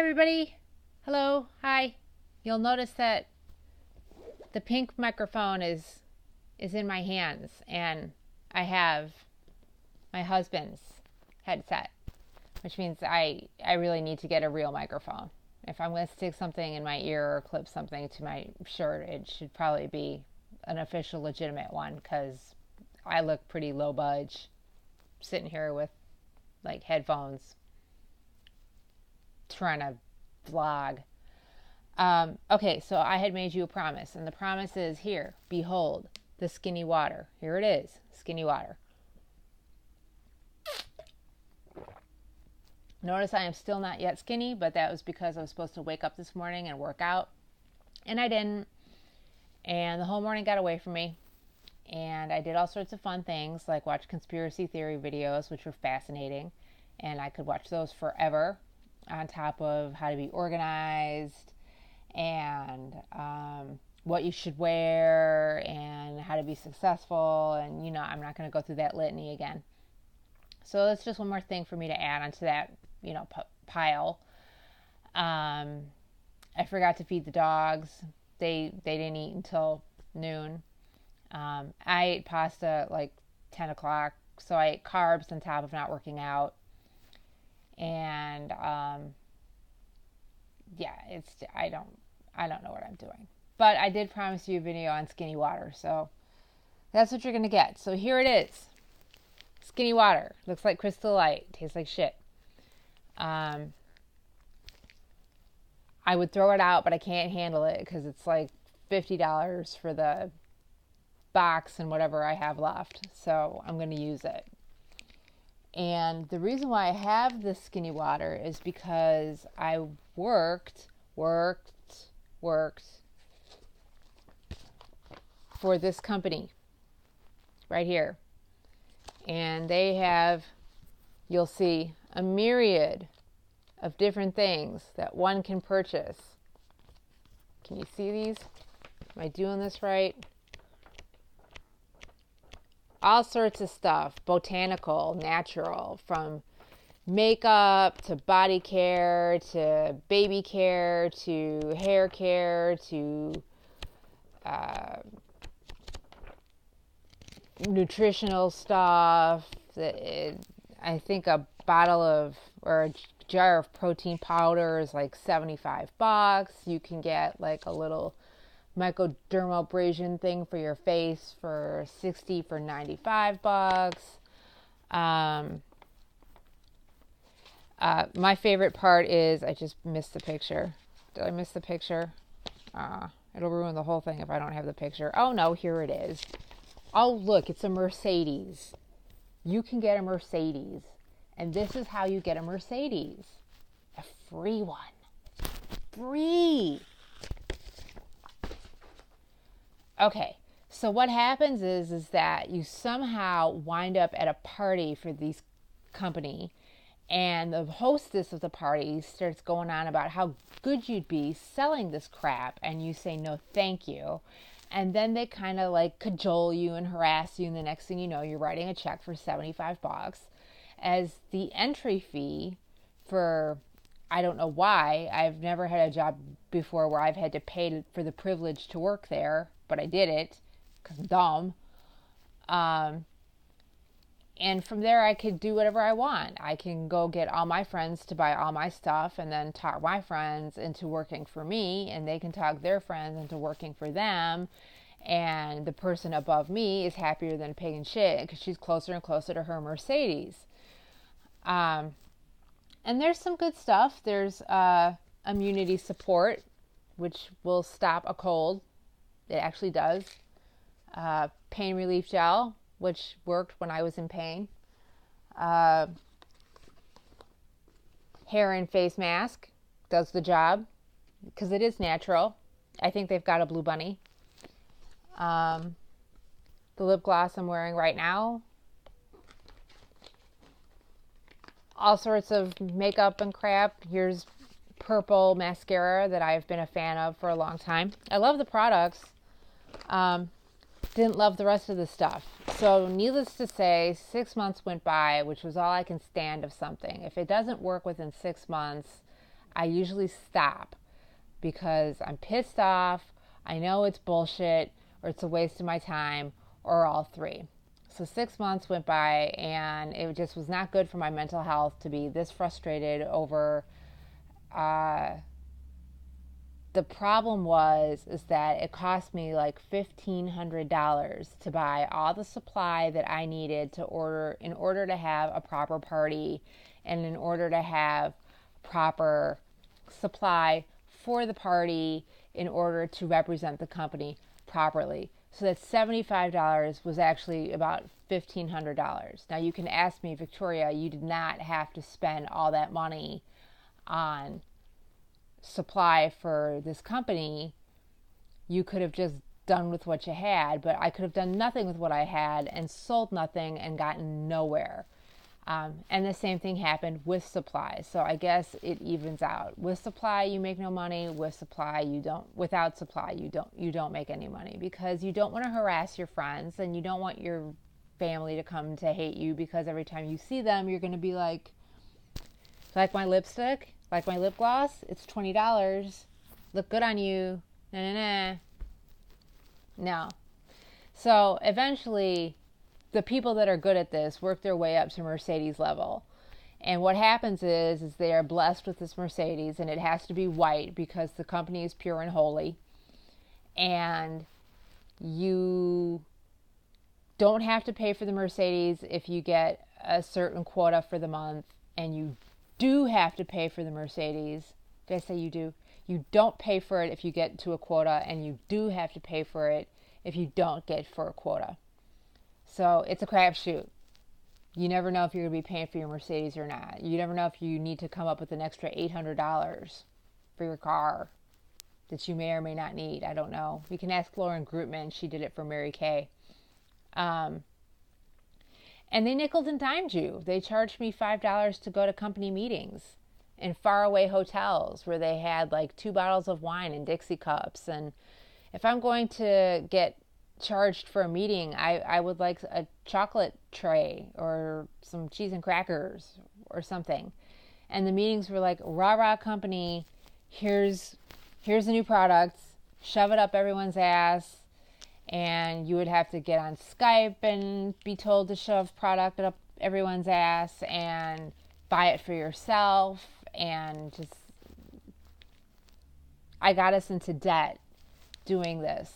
everybody. Hello. Hi. You'll notice that the pink microphone is in my hands, and I have my husband's headset, which means I really need to get a real microphone. If I'm going to stick something in my ear or clip something to my shirt, it should probably be an official, legitimate one, because I look pretty low budge sitting here with like headphones trying to vlog. Okay, so I had made you a promise, and the promise is here. Behold, the Skinny Water. Here it is, Skinny Water. Notice I am still not yet skinny, but that was because I was supposed to wake up this morning and work out, and I didn't. And the whole morning got away from me. And I did all sorts of fun things, like watch conspiracy theory videos, which were fascinating. And I could watch those forever, on top of how to be organized and what you should wear and how to be successful. And, I'm not going to go through that litany again. So that's just one more thing for me to add onto that, pile. I forgot to feed the dogs. They didn't eat until noon. I ate pasta like 10 o'clock, so I ate carbs on top of not working out. And I don't know what I'm doing. But I did promise you a video on Skinny Water, so that's what you're going to get. So here it is. Skinny Water. Looks like Crystal Light. Tastes like shit. I would throw it out, but I can't handle it because it's like $50 for the box and whatever I have left. So I'm going to use it. And the reason why I have this Skinny Water is because I worked for this company right here. And they have, you'll see, a myriad of different things that one can purchase. Can you see these? Am I doing this right? All sorts of stuff, botanical, natural, from makeup to body care to baby care to hair care to nutritional stuff. I think a bottle of or a jar of protein powder is like $75. You can get like a little microdermabrasion thing for your face for $60 for $95. My favorite part is I just missed the picture. Did I miss the picture? It'll ruin the whole thing if I don't have the picture. Oh no, here it is. Oh look, it's a Mercedes. You can get a Mercedes, and this is how you get a Mercedes. A free one. Free. Okay, so what happens is that you somehow wind up at a party for this company, and the hostess of the party starts going on about how good you'd be selling this crap, and you say no thank you. And then they kind of like cajole you and harass you, and the next thing you know, you're writing a check for $75 as the entry fee for, I don't know why. I've never had a job before where I've had to pay for the privilege to work there, but I did it because I'm dumb. And from there, I could do whatever I want. I can go get all my friends to buy all my stuff and then talk my friends into working for me, and they can talk their friends into working for them. And the person above me is happier than pig and shit because she's closer and closer to her Mercedes. And there's some good stuff. There's immunity support, which will stop a cold. It actually does. Pain relief gel, which worked when I was in pain. Hair and face mask does the job because it is natural. I think they've got a Blue Bunny. The lip gloss I'm wearing right now. All sorts of makeup and crap. Here's purple mascara that I've been a fan of for a long time. I love the products. Didn't love the rest of the stuff. So needless to say, 6 months went by, which was all I can stand of something. If it doesn't work within 6 months, I usually stop because I'm pissed off, I know it's bullshit, or it's a waste of my time, or all three. So 6 months went by, and it just was not good for my mental health to be this frustrated over. The problem is that it cost me like $1,500 to buy all the supply that I needed to order in order to have a proper party, and in order to have proper supply for the party in order to represent the company properly. So that $75 was actually about $1,500. Now you can ask me, Victoria, you did not have to spend all that money on supply for this company. You could have just done with what you had, but I could have done nothing with what I had and sold nothing and gotten nowhere. And the same thing happened with supply. So I guess it evens out. With supply, you make no money. With supply, you don't. Without supply, you don't make any money, because you don't want to harass your friends, and you don't want your family to come to hate you, because every time you see them, you're going to be like my lipstick, like my lip gloss, it's $20. Look good on you. Nah. No. So eventually, the people that are good at this work their way up to Mercedes level. And what happens is they are blessed with this Mercedes, and it has to be white because the company is pure and holy. And you don't have to pay for the Mercedes if you get a certain quota for the month, and you do have to pay for the Mercedes. Did I say you do? You don't pay for it if you get to a quota, and you do have to pay for it if you don't get for a quota. So it's a crapshoot. You never know if you're going to be paying for your Mercedes or not. You never know if you need to come up with an extra $800 for your car that you may or may not need. I don't know. You can ask Lauren Grootman. She did it for Mary Kay. And they nickeled and dimed you. They charged me $5 to go to company meetings in faraway hotels where they had like 2 bottles of wine in Dixie cups. And if I'm going to get charged for a meeting, I would like a chocolate tray or some cheese and crackers or something. And the meetings were like, rah company, here's the new products, shove it up everyone's ass. And you would have to get on Skype and be told to shove product up everyone's ass and buy it for yourself. And just, I got us into debt doing this.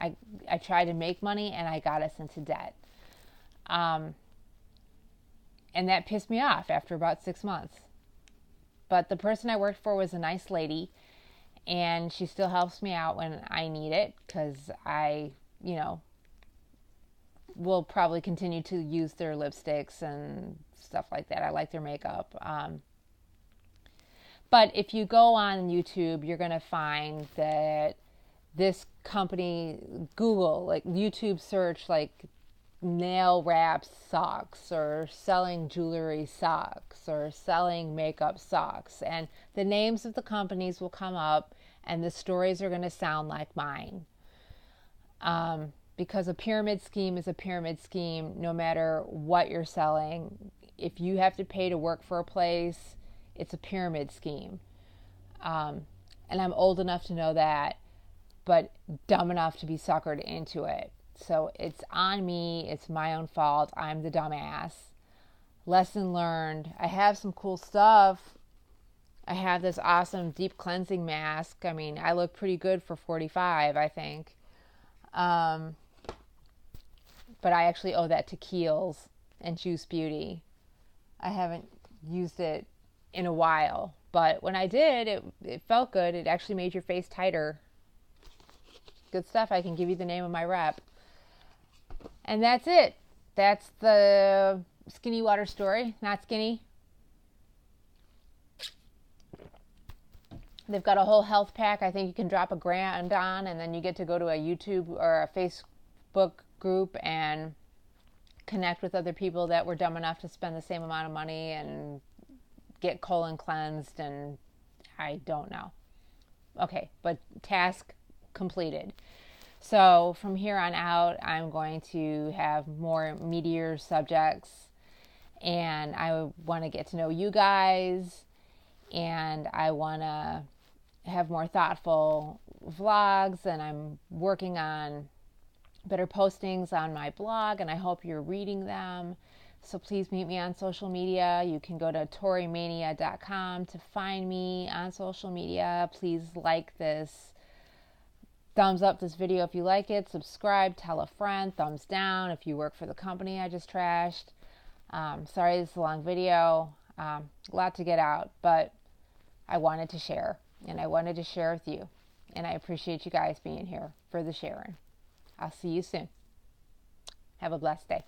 I tried to make money, and I got us into debt. And that pissed me off after about 6 months. But the person I worked for was a nice lady, and she still helps me out when I need it, because I, will probably continue to use their lipsticks and stuff like that. I like their makeup. But if you go on YouTube, you're going to find that this company, Google, like YouTube search, like nail wrap socks, or selling jewelry socks, or selling makeup socks, and the names of the companies will come up, and the stories are going to sound like mine. Because a pyramid scheme is a pyramid scheme no matter what you're selling. If you have to pay to work for a place, it's a pyramid scheme. And I'm old enough to know that, but dumb enough to be suckered into it. So it's on me. It's my own fault. I'm the dumbass. Lesson learned. I have some cool stuff. I have this awesome deep cleansing mask. I mean, I look pretty good for 45, I think. But I actually owe that to Kiehl's and Juice Beauty. I haven't used it in a while, but when I did, it felt good. It actually made your face tighter. Good stuff. I can give you the name of my rep. And that's it. That's the Skinny Water story. Not skinny. They've got a whole health pack. I think you can drop $1,000 on, and then you get to go to a YouTube or a Facebook group and connect with other people that were dumb enough to spend the same amount of money and get colon cleansed, and I don't know. Okay, but task completed. So from here on out, I'm going to have more meatier subjects, and I want to get to know you guys. and I want to have more thoughtful vlogs, and I'm working on better postings on my blog, and I hope you're reading them. So please meet me on social media. You can go to torimania.com to find me on social media. Please like this, thumbs up this video if you like it, subscribe, tell a friend, thumbs down if you work for the company I just trashed. Sorry this is a long video, a lot to get out, but I wanted to share, and I wanted to share with you, and I appreciate you guys being here for the sharing. I'll see you soon. Have a blessed day.